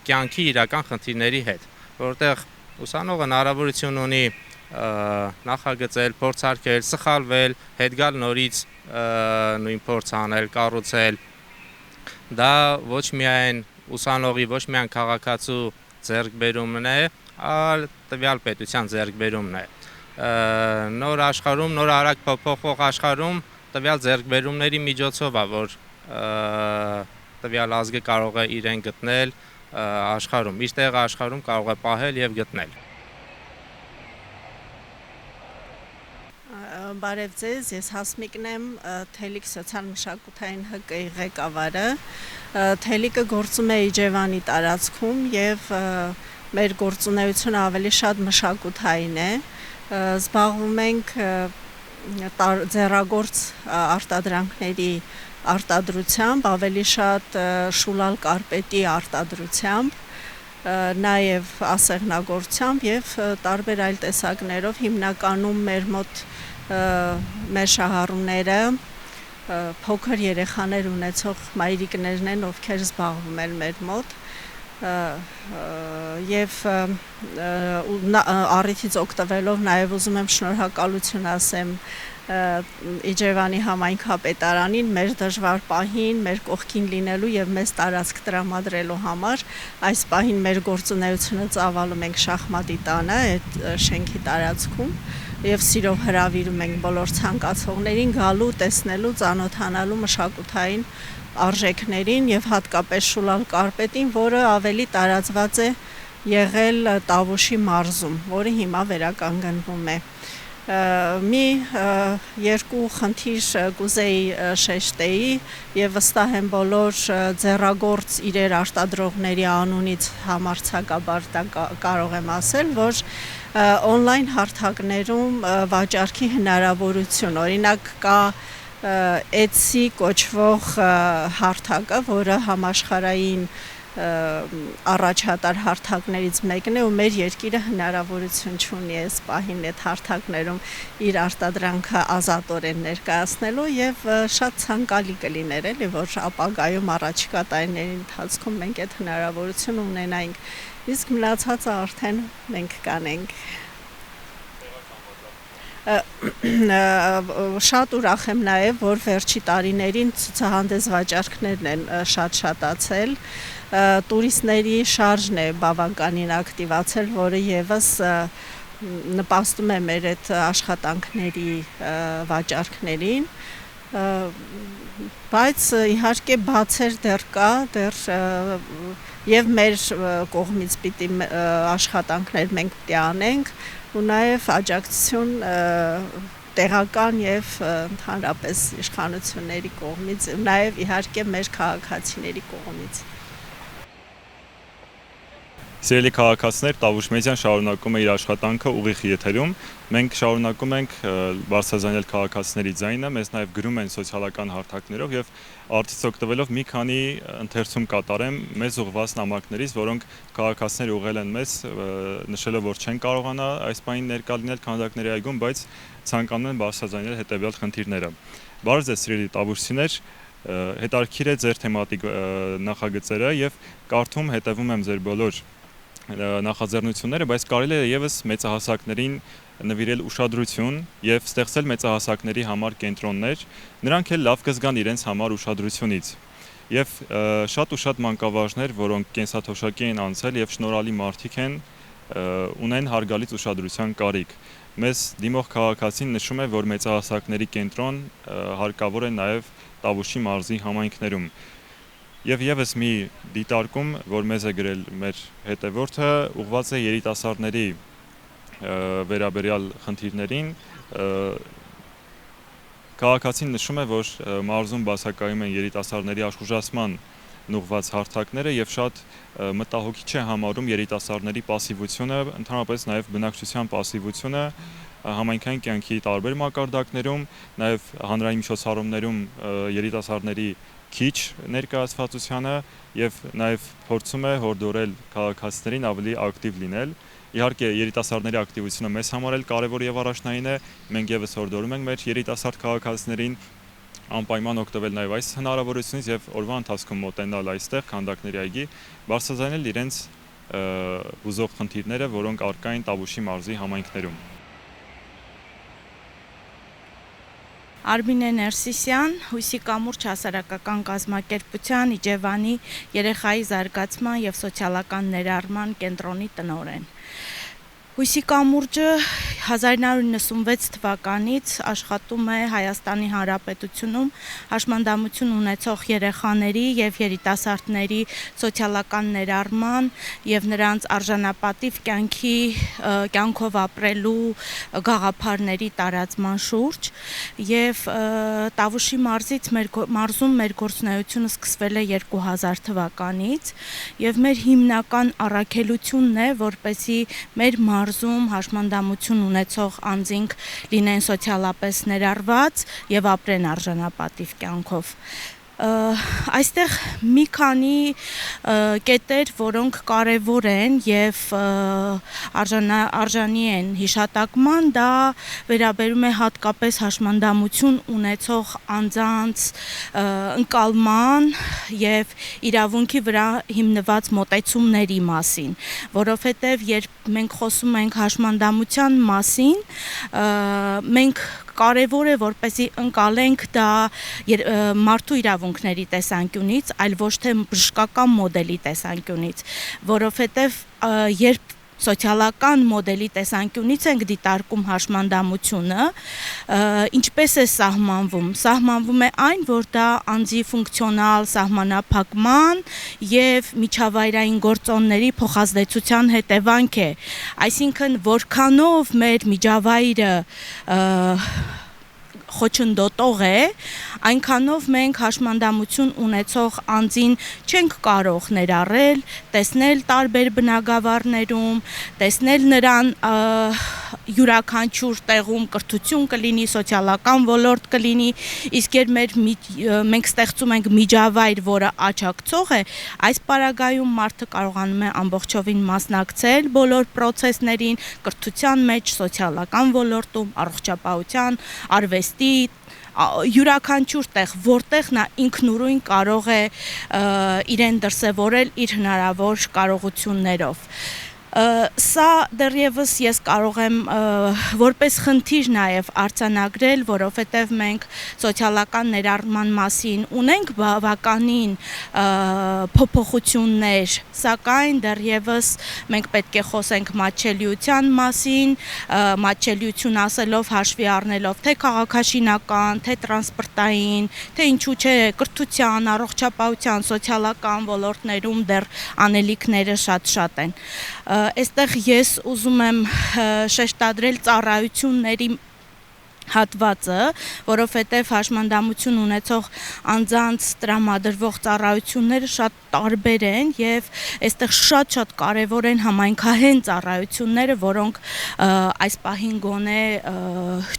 կյանքի իրական խնդիրների հետ, որտեղ ուսանողը հնարավորություն ունի նախագծել, փորձարկել, սխալվել, հետ գալ նորից նույն փորձ անել, կառուցել։ Դա ոչ միայն ուսանողի, ոչ միայն քաղաքացու ձեռքբերումն է, այլ տվյալ պետության ձեռքբերումն է։ Նոր աշխարհում, նոր արագ փոփոխող աշխարհում տվյալ ձեռքբերումների միջոցով է, որ տվյալ ազգը կարող է իրեն գտնել աշխարհում, իր տեղը աշխարհում կարող է պահել եւ գտնել։ Բարև ձեզ, ես Հասմիկն եմ, Թելիկ սոցիալ-մշակութային ՀԿ-ի ղեկավարը։ Թելիկը գործում է Իջևանի տարածքում եւ մեր գործունեությունը ավելի շատ մշակութային է։ Զբաղվում ենք ձեռագործ արտադրանքների արտադրությամբ, ավելի շատ շուլալ կարպետի արտադրությամբ, նաև ասեղնագործությամբ եւ տարբեր այլ տեսակներով, հիմնականում մեր մոտ մեր շահառուները փոքր երեխաներ ունեցող մայրիկներն են, ովքեր զբաղվում են մեր մոտ եւ առիթից օգտվելով նաև ուզում եմ շնորհակալություն ասեմ Իջևանի համայնքապետարանին մեր դժվար պահին, մեր կողքին լինելու եւ մեզ տարածք տրամադրելու համար։ Այս պահին մեր գործունեությունը ծավալում ենք շախմատի տանը, այդ շենքի տարածքում եւ սիրով հրավիրում ենք բոլոր ցանկացողներին գալու, տեսնելու, ծանոթանալու մշակութային արժեքներին եւ հատկապես շուլալ կարպետին, որը ավելի տարածված է եղել Տավուշի մարզում, որը հիմա վերականգնվում է։ Մի երկու խնդիր կուզեի շեշտեի եւ վստահ եմ բոլոր ձեռագործ իրեր արտադրողների անունից համարձակաբար կարող եմ ասել, որ on-line հարթակներում վաճառքի հնարավորություն, օրինակ կա Etsy կոչվող հարթակը, որը համաշխարհային առաջատար հարթակներից մեկն է ու մեր երկիրը հնարավորություն չունի այս պահին այդ հարթակներում իր արտադրանքը ազատորեն ներկայացնելու եւ շատ ցանկալի կլիներ էլի որ ապագայում առաջիկա տարիների ընթացքում մենք այդ հնարավորությունը ունենայինք իսկ մնացածը արդեն մենք կանենք շատ ուրախ եմ նաև որ վերջի տարիներին ցուցահանդես վաճառքներն են շատ շատացել տուրիստների շարժն է բավականին ակտիվացել որը եւս նպաստում է մեր այդ աշխատանքների վաճառքներին բայց իհարկե բացեր դեռ կա դեռ եւ մեր կողմից պիտի աշխատանքներ մենք պիտի անենք ու նաև աջակցություն տեղական եւ ընդհանրապես իշխանությունների կողմից նաև իհարկե մեր քաղաքացիների կողմից Սիրելի քաղաքացիներ, Տավուշ մեդիան շարունակում է իր աշխատանքը ուղիղ եթերում։ Մենք շարունակում ենք բարձրաձայնել քաղաքացիների ձայնը, մեզ նաև գրում են սոցիալական հարթակներով եւ արդից օգտվելով մի քանի ընթերցում կատարեմ մեզ ուղղված նամակներից, որոնք քաղաքացիները ուղղել են մեզ, նշելով, որ չեն կարողանա այս պահին ներկա լինել քանդակների այգում, բայց ցանկանում են բարձրաձայնել հետեւյալ խնդիրները։ Բարև ձեզ, սիրելի տավուշցիներ, հետաքրքիր է ձեր թեմատիկ նախագծերը եւ կարդում հետևում եմ ձեր բոլոր նախաձեռնությունները, բայց կարելի է եւս մեծահասակներին նվիրել ուշադրություն եւ ստեղծել մեծահասակների համար կենտրոններ, նրանք էլ լավ կզգան իրենց համար ուշադրությունից։ Եվ շատ ու շատ մանկավարժներ, որոնք կենսաթոշակի են անցել եւ շնորհալի մարդիկ են, ունեն հարգալից ուշադրության կարիք։ Մեզ դիմող քաղաքացին նշում է, որ մեծահասակների կենտրոն հարկավոր է նաեւ Տավուշի մարզի համայնքներում։ Եվ եւս մի դիտարկում, որ մեզ է գրել մեր հետևորդը, ուղղված է երիտասարդների վերաբերյալ խնդիրներին, քաղաքացին նշում է, որ մարզում բացակայում են երիտասարդների աշխուժացման ուղղված հարթակները եւ շատ մտահոգիչ է համարում երիտասարդների պասիվությունը, ընդհանրապես նաեւ բնակչության պասիվությունը համայնքային կյանքի տարբեր մակարդակներում, նաեւ հանրային միջոցառումներում երիտասարդների քիչ ներկայացվածությանը եւ նաեւ փորձում է հորդորել քաղաքացիներին ավելի ակտիվ լինել։ Իհարկե երիտասարդների ակտիվությունը մեզ համար էլ կարեւոր եւ առաջնային է։ Մենք եւս հորդորում ենք մեր երիտասարդ քաղաքացիներին անպայման օգտվել նաեւ այս հնարավորությունից եւ օրվա ընթացքում մոտենալ այստեղ քանդակների այգի, բարձրաձայնել իրենց հուզող խնդիրները, որոնք առկա են Տավուշի մարզի համայնքներում։ Արմինե Ներսիսյան, Հույսի կամուրջ հասարակական կազմակերպության Իջևանի երեխայի զարգացման եւ սոցիալական ներառման կենտրոնի տնօրեն։ Հույսի կամուրջը 1996 թվականից աշխատում է Հայաստանի Հանրապետությունում հաշմանդամություն ունեցող երեխաների եւ երիտասարդների սոցիալական ներառման եւ նրանց արժանապատիվ կյանքով ապրելու գաղափարների տարածման շուրջ եւ Տավուշի մարզում մեր գործունեությունը սկսվել է 2000 թվականից եւ մեր հիմնական առաքելությունն է որպեսզի մեր մարզում հաշմանդամություն ունեցող անձինք լինեն սոցիալապես ներառված եւ ապրեն արժանապատիվ կյանքով։ Այստեղ մի քանի կետեր, որոնք կարևոր են եւ արժանի են հիշատակման, դա վերաբերում է հատկապես հաշմանդամություն ունեցող անձանց ընկալման եւ իրավունքի վրա հիմնված մոտեցումների մասին, որովհետեւ երբ մենք խոսում ենք հաշմանդամության մասին, մենք կարևոր է որպեսզի ընկալենք դա մարդու իրավունքների տեսանկյունից, այլ ոչ թե բժշկական մոդելի տեսանկյունից, որովհետև երբ սոցիալական մոդելի տեսանկյունից ենք դիտարկում հաշմանդամությունը, ինչպես է սահմանվում։ Սահմանվում է այն, որ դա անձի ֆունկցիոնալ սահմանափակման եւ միջավայրային գործոնների փոխազդեցության հետևանք է։ Այսինքն, որքանով մեր միջավայրը խոչընդոտող է, այնքանով մենք հաշմանդամություն ունեցող անձին չենք կարող ներառել, տեսնել տարբեր բնագավառներում, տեսնել նրան յուրաքանչյուր տեղում կրթություն կլինի, սոցիալական ոլորտ կլինի, իսկ երբ մենք ստեղծում ենք միջավայր, որը աջակցող է, այս պարագայում մարդը կարողանում է ամբողջովին մասնակցել բոլոր process-ներին, կրթության մեջ, սոցիալական ոլորտում, առողջապահության, արվեստի, յուրաքանչյուր տեղ, որտեղ նա ինքնուրույն կարող է իրեն դրսևորել իր հնարավոր կարողություններով։ Սա դեռևս ես կարող եմ որպես խնդիր նաև արձանագրել, որովհետև մենք սոցիալական ներառման մասին ունենք բավականին փոփոխություններ, սակայն դեռևս մենք պետք է խոսենք մատչելիության մասին, մատչելիություն ասելով հաշվի առնելով թե քաղաքաշինական, թե տրանսպորտային, թե ինչու՞ չէ կրթության, առողջապահության, սոցիալական ոլորտներում դեռ անելիքները շատ են։ Այստեղ ես ուզում եմ շեշտադրել ծառայությունների հատվածը, որովհետև հաշմանդամություն ունեցող անձանց տրամադրվող ծառայությունները շատ տարբեր են եւ այստեղ շատ կարեւոր են համայնքահեն ծառայությունները, որոնք այս պահին գոնե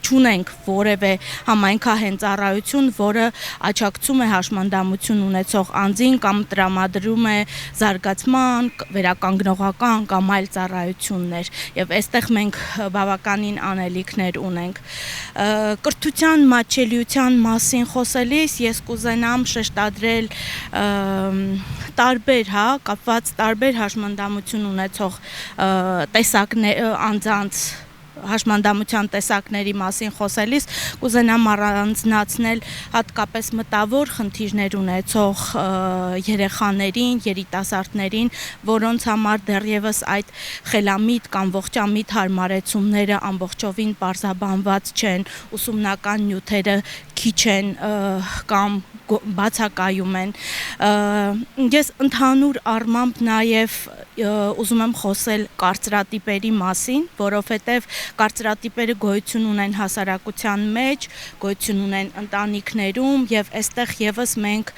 չունենք որևէ համայնքահեն ծառայություն, որը աջակցում է հաշմանդամություն ունեցող անձին կամ տրամադրում է զարգացման, վերականգնողական կամ այլ ծառայություններ եւ այստեղ մենք բավականին անելիքներ ունենք։ Կրթության մատչելիության մասին խոսելիս ես կուզենամ շեշտադրել տարբեր, կապված տարբեր հաշմանդամություն ունեցող տեսակներ անձանց հաշմանդամության տեսակների մասին խոսելիս կուզենամ առանձնացնել հատկապես մտավոր խնդիրներ ունեցող երեխաներին, երիտասարդներին, որոնց համար դեռևս այդ խելամիտ կամ ողջամիտ հարմարեցումները ամբողջովին պարզաբանված չեն, ուսումնական նյութերը քիչ են կամ բացակայում են։ Ես ընդհանուր առմամբ նաև ուզում եմ խոսել կարծրատիպերի մասին, որովհետև կարծրատիպերը գոյություն ունեն հասարակության մեջ, գոյություն ունեն ընտանիքներում եւ այստեղ եւս մենք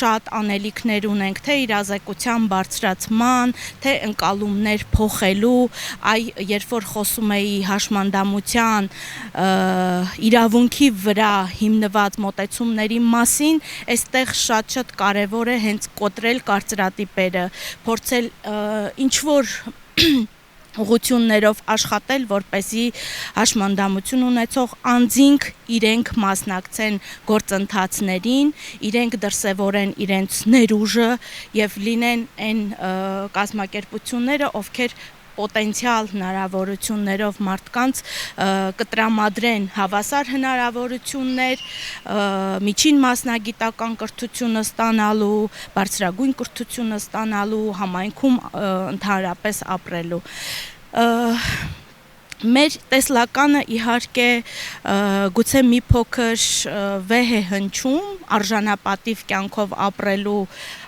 շատ անելիքներ ունենք թե իրազեկության բարձրացման, թե ընկալումներ փոխելու, երբ որ խոսում էի հաշմանդամության իրավունքի վրա հիմնված մոտեցումների մասին, այստեղ շատ կարևոր է հենց կոտրել կարծրատիպերը, փորձել ինչ-որ ուղղություններով աշխատել, որպեսզի հաշմանդամություն ունեցող անձինք իրենք մասնակցեն գործընթացներին, իրենք դրսևորեն իրենց ներուժը եւ լինեն այն կազմակերպությունները, ովքեր պոտենցիալ հնարավորություններով մարդկանց կտրամադրեն հավասար հնարավորություններ, միջին մասնագիտական կրթությունը ստանալու, բարձրագույն կրթությունը ստանալու, համայնքում ընդհանրապես ապրելու։ Մեր տեսլականը իհարկե գուցե մի փոքր վեհ է հնչում արժանապատիվ կյանքով ապրելու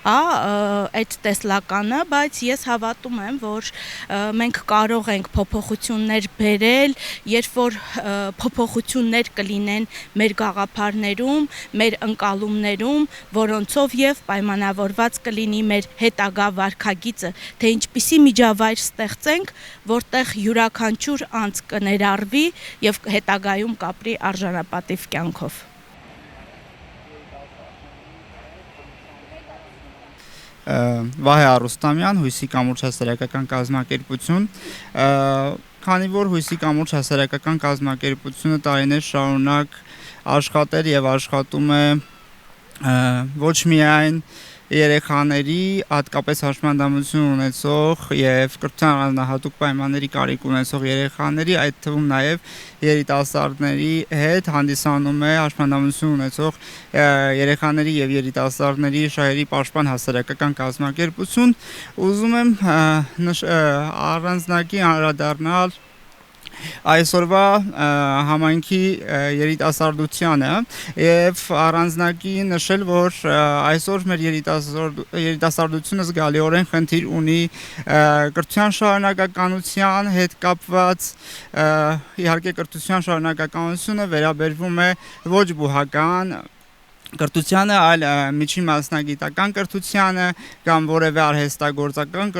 այդ տեսլականը, բայց ես հավատում եմ, որ մենք կարող ենք փոփոխություններ բերել, երբ որ փոփոխություններ կլինեն մեր գաղափարներում, մեր ընկալումներում, որոնցով եւ պայմանավորված կլինի մեր հետագա վարքագիծը, թե ինչպիսի միջավայր ստեղծենք, որտեղ յուրաքանչյուր անձ կներառվի եւ հետագայում կապրի արժանապատիվ կյանքով։ Վահե Արուստամյան, Հույսի կամուրջ հասարակական կազմակերպություն, քանի որ Հույսի կամուրջ հասարակական կազմակերպությունը տարիներ շարունակ աշխատել եւ աշխատում է ոչ միայն երեխաների, հատկապես հաշմանդամություն ունեցող եւ կրթության առանձնահատուկ պայմանների կարիք ունեցող երեխաների, այդ թվում նաեւ երիտասարդների հետ հանդիսանում է հաշմանդամություն ունեցող երեխաների եւ երիտասարդների շահերի պաշտպան հասարակական կազմակերպություն, ուզում եմ առանձնակի անդրադառնալ այսօրվա համայնքի երիտասարդությանը եւ առանձնակի նշել, որ այսօր մեր երիտասարդությունը զգալիորեն խնդիր ունի կրթության շարունակականության հետ կապված, իհարկե կրթության շարունակականությունը վերաբերվում է ոչ բուհական կրթությանը, այլ միջին մասնագիտական կրթությանը կամ որևէ արհեստագործական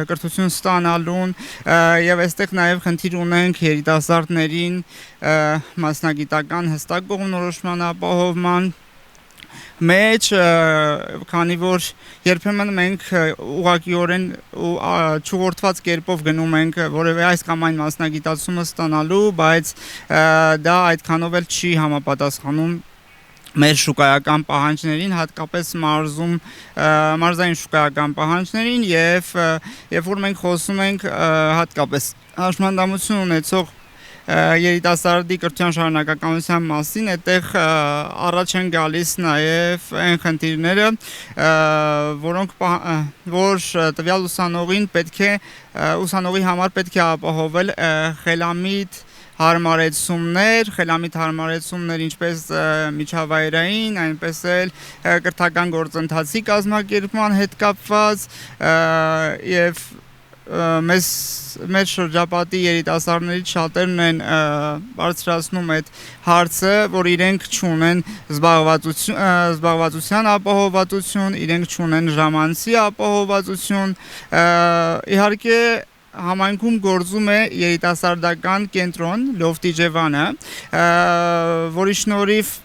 կրթություն ստանալուն եւ այստեղ նաեւ խնդիր ունենք երիտասարդներին մասնագիտական հստակ կողմնորոշման ապահովման մեջ, քանի որ երբեմն մենք ուղղակիորեն ու չուղղորդված կերպով գնում ենք որևէ այս կամ այն մասնագիտացումը ստանալու, բայց դա այդքանով էլ չի համապատասխանում մեր շուկայական պահանջներին, հատկապես մարզային շուկայական պահանջներին եւ երբ որ մենք խոսում ենք հատկապես հաշմանդամություն ունեցող երիտասարդի կրթության շարունակականության մասին, այդտեղ առաջ են գալիս նաև այն խնդիրները, որ տվյալ ուսանողի համար պետք է ապահովել խելամիտ հարմարեցումներ ինչպես միջավայրային, այնպես էլ կրթական գործընթացի կազմակերպման հետ կապված եւ մեր շրջապատի երիտասարդներից շատերն են բարձրացնում այդ հարցը, որ իրենք չունեն զբաղվածության ապահովվածություն, իրենք չունեն ժամանցի ապահովվածություն, իհարկե համայնքում գործում է երիտասարդական կենտրոն Լոֆթի Ջևանը, որի շնորհիվ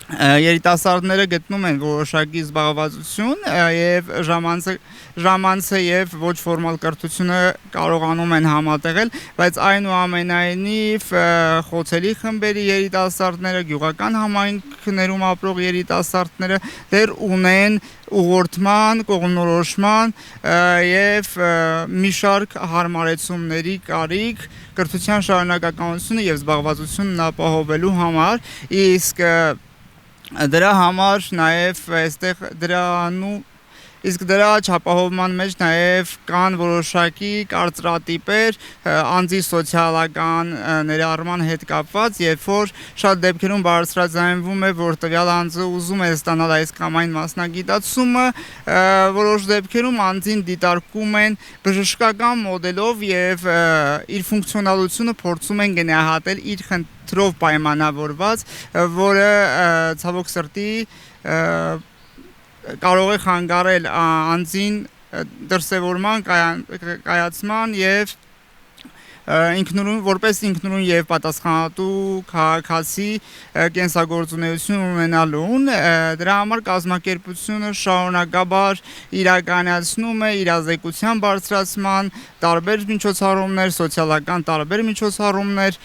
երիտասարդները գտնում են որոշակի զբաղվածություն եւ ժամանցը եւ ոչ ֆորմալ կրթությունը կարողանում են համատեղել, բայց այնուամենայնիվ խոցելի խմբերի երիտասարդները, գյուղական համայնքներում ապրող երիտասարդները դեռ ունեն ուղղորդման, կողմնորոշման եւ մի շարք հարմարեցումների կարիք կրթության շարունակականությունը եւ զբաղվածությունն ապահովելու համար, իսկ դրա համար նաև այստեղ դրա չապահովման մեջ նաև կան որոշակի կարծրատիպեր անձի սոցիալական ներառման հետ կապված, երբ որ շատ դեպքերում բարձրաձայնվում է, որ տվյալ անձը ուզում է ստանալ այս կամ այն մասնագիտացումը, որոշ դեպքերում անձին դիտարկում են բժշկական մոդելով եւ իր ֆունկցիոնալությունը փորձում են գնահատել իր խնդրով պայմանավորված, որը ցավոք սրտի կարող է խանգարել անձին դրսևորման, կայացման եւ որպես ինքնուրույն եւ պատասխանատու քաղաքացի կենսագործունեություն ունենալուն, դրա համար կազմակերպությունը շարունակաբար իրականացնում է իրազեկության բարձրացման տարբեր միջոցառումներ, սոցիալական տարբեր միջոցառումներ,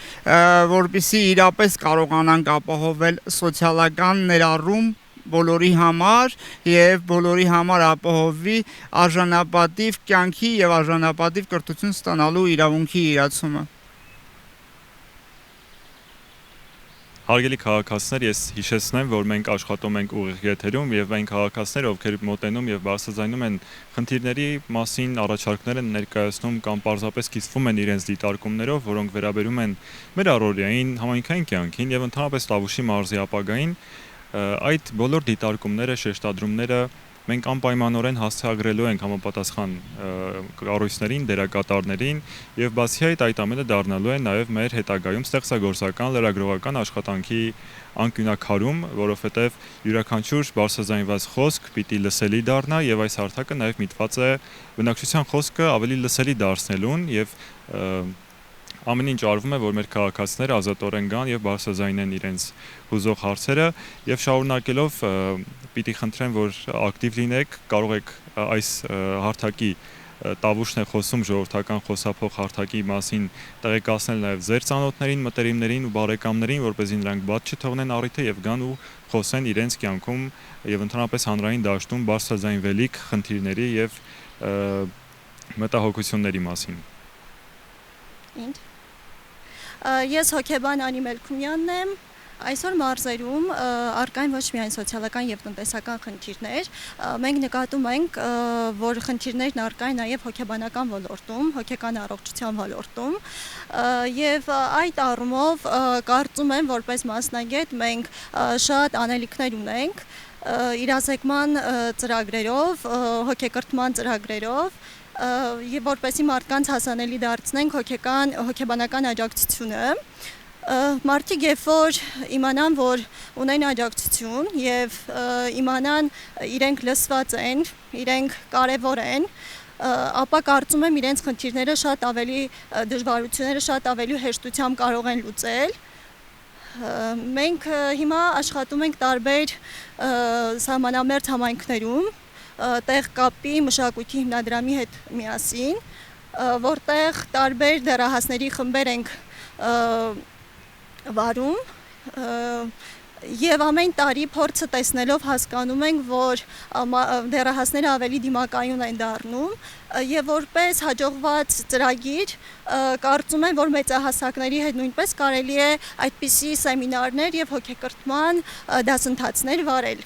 որպեսզի իրապես կարողանանք ապահովել սոցիալական ներառում բոլորի համար եւ բոլորի համար ապահովի արժանապատիվ կյանքի եւ արժանապատիվ կրթություն ստանալու իրավունքի իրացումը։ Հարգելի քաղաքացիներ, ես հիշեցնեմ, որ մենք աշխատում ենք ուղիղ եթերում եւ այն քաղաքացիները, ովքեր մոտենում եւ բարձրաձայնում են խնդիրների մասին, առաջարկներ են ներկայացնում կամ պարզապես կիսվում են իրենց դիտարկումներով, որոնք վերաբերում են մեր առօրյային համայնքային կյանքին եւ ընդհանրապես Տավուշի մարզի ապագային, այդ բոլոր դիտարկումները, շեշտադրումները մենք անպայմանորեն հասցեագրելու ենք համապատասխան կառույցներին, դերակատարներին եւ բացի այդ ամենը դառնալու է նաեւ մեր հետագայում ստեղծագործական լրագրողական աշխատանքի անկյունակարում, որովհետեւ յուրաքանչյուր բարձրաձայնված խոսք պիտի լսելի դառնա եւ այս հարթակը նաեւ միտված է բնակչության խոսքը ավելի լսելի դարձնելուն եւ ամեն ինչ արվում է, որ մեր քաղաքացիները ազատորեն գան եւ բարձրաձայնեն իրենց հուզող հարցերը եւ շարունակելով պիտի խնդրեմ, որ ակտիվ լինեք, կարող եք այս հարթակի Տավուշն է խոսում ժողովրդական խոսափող հարթակի մասին տեղեկացնել նաեւ ձեր ծանոթներին, մտերիմներին ու բարեկամներին, որպեսզի նրանք բաց չթողնեն առիթը եւ գան ու խոսեն իրենց կյանքում եւ ընդհանրապես հանրային դաշտում բարձրաձայնվելիք խնդիրների եւ մտահոգությունների մասին։ Ես հոգեբան Անի Մելքումյանն եմ, այսօր մարզերում առկա են ոչ միայն սոցիալական եւ տնտեսական խնդիրներ, մենք նկատում ենք, որ խնդիրներն առկա են նաեւ հոգեբանական ոլորտում, հոգեկան առողջության ոլորտում եւ այդ առումով կարծում եմ, որպես մասնագետ մենք շատ անելիքներ ունենք իրազեկման ծրագրերով, հոգեկրթման ծրագրերով եւ որպեսզի մարդկանց հասանելի դարձնենք հոգեբանական աջակցությունը Մարդիկ երբ որ իմանան, որ ունեն աջակցություն եւ իմանան իրենք լսված են, իրենք կարեւոր են, ապա կարծում եմ իրենց խնդիրները շատ ավելի դժվարությունները շատ ավելի հեշտությամբ կարող են լուծել։ Մենք հիմա աշխատում ենք տարբեր սահմանամերձ համայնքներում, տեղ կապի մշակույթի հիմնադրամի հետ միասին, որտեղ տարբեր դեռահասների խմբեր ենք վարում եւ ամեն տարի փորձը տեսնելով հասկանում ենք, որ դեռահասները ավելի դիմակայուն են դառնում եւ որպես հաջողված ծրագիր կարծում եմ, որ մեծահասակների հետ նույնպես կարելի է այդպիսի սեմինարներ եւ հոգեկրթման դասընթացներ վարել։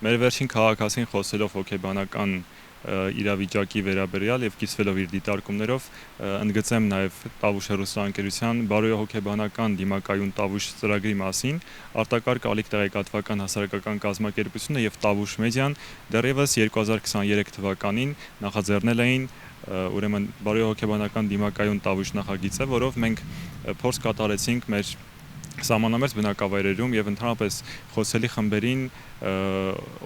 Մեր վերջին քաղաքացին խոսելով հոգեբանական իրավիճակի վերաբերյալ եւ կիսվելով իր դիտարկումներով ընդգծեմ նաեւ Տավուշ հեռուստաընկերության բարոյահոգեբանական դիմակայուն Տավուշ ծրագրի մասին արտակարգ ալիք տեղեկատվական հասարակական կազմակերպությունը եւ Տավուշ մեդիան դեռևս 2023 թվականին նախաձեռնել էին ուրեմն բարոյահոգեբանական դիմակայուն Տավուշ նախագիծը, որով մենք փորձ կատարեցինք մեր սահմանամերձ բնակավայրերում եւ ընդհանրապես խոսելի խմբերին,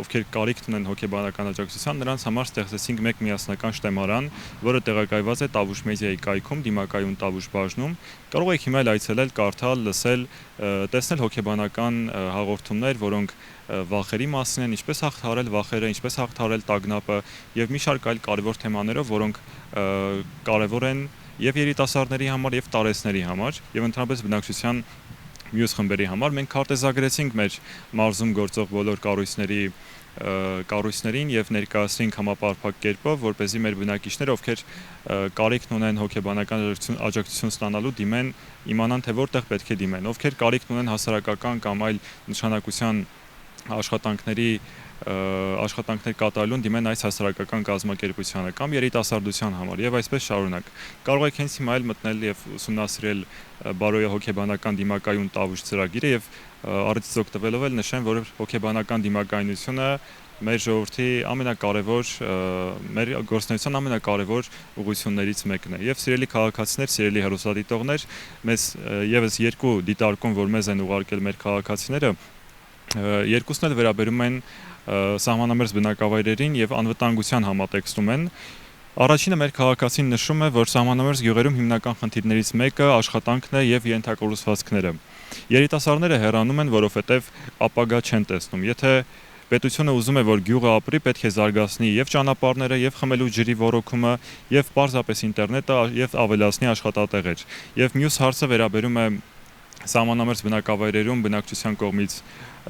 ովքեր կարիք ունեն հոգեբանական աջակցության, նրանց համար ստեղծեցինք մեկ միասնական շտեմարան, որը տեղակայված է Տավուշ մեդիայի կայքում դիմակայուն Տավուշ բաժնում։ Կարող եք հիմա այցելել, կարդալ, լսել, տեսնել հոգեբանական հաղորդումներ, որոնք վախերի մասին են, ինչպես հաղթահարել վախերը, ինչպես հաղթահարել տագնապը եւ մի շարք այլ կարեւոր թեմաներով, որոնք կարեւոր են եւ երիտասարդների համար եւ տարեցների համար եւ ընդհանրապես բնակչության մյուս խմբերի համար։ Մենք քարտեզագրեցինք մեր մարզում գործող բոլոր կառույցներին եւ ներկայացրինք համապարփակ կերպով, որպեսզի մեր բնակիչները, ովքեր կարիք ունեն հոգեբանական աջակցություն ստանալու, դիմեն, իմանան թե որտեղ պետք է դիմեն, ովքեր կարիք ունեն հասարակական կամ այլ նշանակության աշխատանքներ կատարելուն, դիմեն այս հասարակական կազմակերպությանը կամ երիտասարդության համար եւ այսպես շարունակ։ Կարող եք հենց հիմա էլ մտնել եւ ուսումնասիրել բարոյահոգեբանական դիմակայուն Տավուշ ծրագիրը եւ առիթից օգտվելով էլ նշեմ, որ հոգեբանական դիմակայունությունը մեր ժողովրդի ամենակարևոր, մեր գործունեության ամենակարևոր ուղղություններից մեկն է։ Եվ սիրելի քաղաքացիներ, սիրելի հեռուստադիտողներ, մեզ եւս երկու դիտարկում, որ մեզ են ուղարկել մեր քաղաքացիները, երկուսն էլ վերաբերում են սահմանամերձ բնակավայրերին եւ անվտանգության համատեքստում են։ Առաջինը մեր քաղաքացին նշում է, որ սահմանամերձ գյուղերում հիմնական խնդիրներից մեկը աշխատանքն է եւ ենթակառուցվածքները։ Երիտասարդները հեռանում են, որովհետեւ ապագա չեն տեսնում։ Եթե պետությունը ուզում է, որ գյուղը ապրի, պետք է զարգացնի եւ ճանապարհները, եւ խմելու ջրի ոռոգումը, եւ պարզապես ինտերնետը, եւ ավելացնի աշխատատեղեր։ Եվ մյուս հարցը վերաբերում է սահմանամերձ բնակավայրերում բնակչության կողմից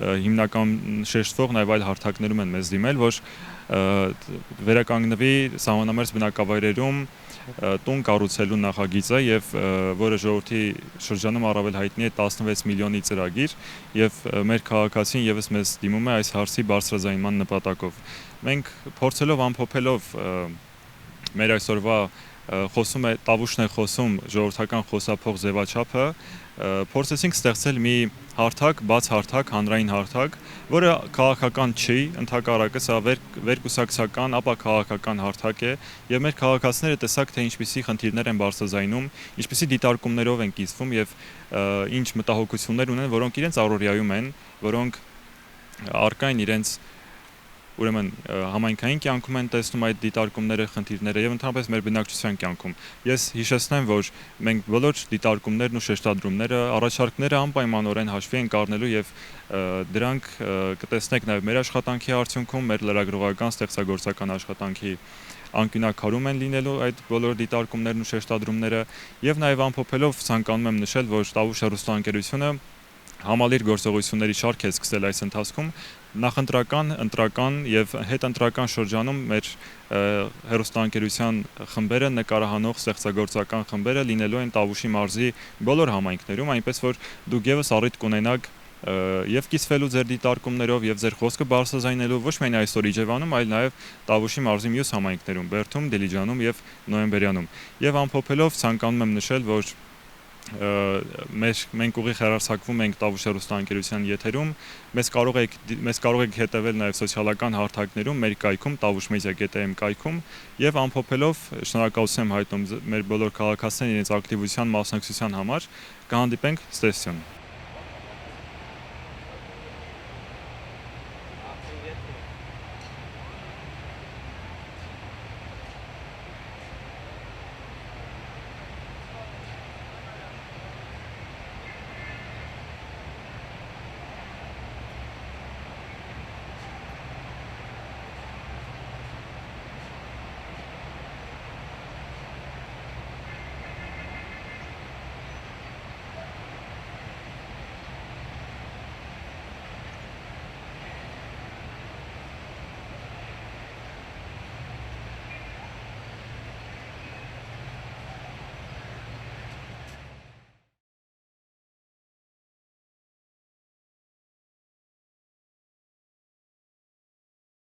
հիմնական շեշտվող նաև այլ հարթակներում են մեզ դիմել, որ վերականգնվի սահմանամերձ բնակավայրերում տուն կառուցելու նախագիծը եւ որը ժողովրդի շրջանում առավել հայտնի է 16 միլիոնի ծրագիր եւ մեր քաղաքացին եւս մեզ դիմում է այս հարցի բարձրաձայնման նպատակով։ Մենք փորձելով ամփոփելով մեր այսօրվա խոսում է Տավուշն է խոսում ժողովրդական խոսափող ձևաչափը, փորձեցինք ստեղծել մի հարթակ, բաց հարթակ, հանրային հարթակ, որը քաղաքական չի, ընդհակառակը սա վերկուսակցական, ապա քաղաքական հարթակ է եւ մեր քաղաքացիները տեսակ թե ինչպիսի խնդիրներ են բարձրաձայնում, ինչպիսի դիտարկումներով են կիսվում եւ ինչ մտահոգություններ ունեն, որոնք իրենց առօրյայում են, որոնք առկա են իրենց ուրեմն համայնքային կյանքում են տեսնում այդ դիտարկումները, խնդիրները եւ ընդհանրապես մեր բնակչության կյանքում։ Ես հիշեցնեմ, որ մենք բոլոր դիտարկումներն ու շեշտադրումները, առաջարկները անպայմանորեն հաշվի ենք առնելու եւ դրանք կտեսնեք նաեւ մեր աշխատանքի արդյունքում, մեր լրագրողական ստեղծագործական աշխատանքի անկյունակարում են լինելու այդ բոլոր դիտարկումներն ու շեշտադրումները եւ նաեւ ամփոփելով ցանկանում եմ նշել, որ Տավուշ հեռուստաընկերությունը համալիր գործողությունների շարք է սկսել այս ընթացքում նախընտրական, ընտրական եւ հետընտրական շրջանում մեր հեռուստաընկերության խմբերը, նկարահանող ստեղծագործական խմբերը լինելու են Տավուշի մարզի բոլոր համայնքներում, այնպես որ դուք եւս առիթ կունենաք եւ կիսվելու ձեր դիտարկումներով եւ ձեր խոսքը բարձրաձայնելու ոչ միայն այսօր Իջևանում, այլ նաեւ Տավուշի մարզի մյուս համայնքներում՝ Բերդում, Դիլիջանում եւ Նոյեմբերյանում։ Եվ ամփոփելով ցանկանում եմ նշել, որ մենք ուղիղ հեռարձակվում ենք Տավուշ հեռուստաընկերության եթերում, մեզ կարող եք հետևել նաև սոցիալական հարթակներում, մեր կայքում tavushmedia.am կայքում եւ ամփոփելով շնորհակալություն եմ հայտնում մեր բոլոր քաղաքացիներին իրենց ակտիվության մասնակցության համար, կհանդիպենք ստեսյուն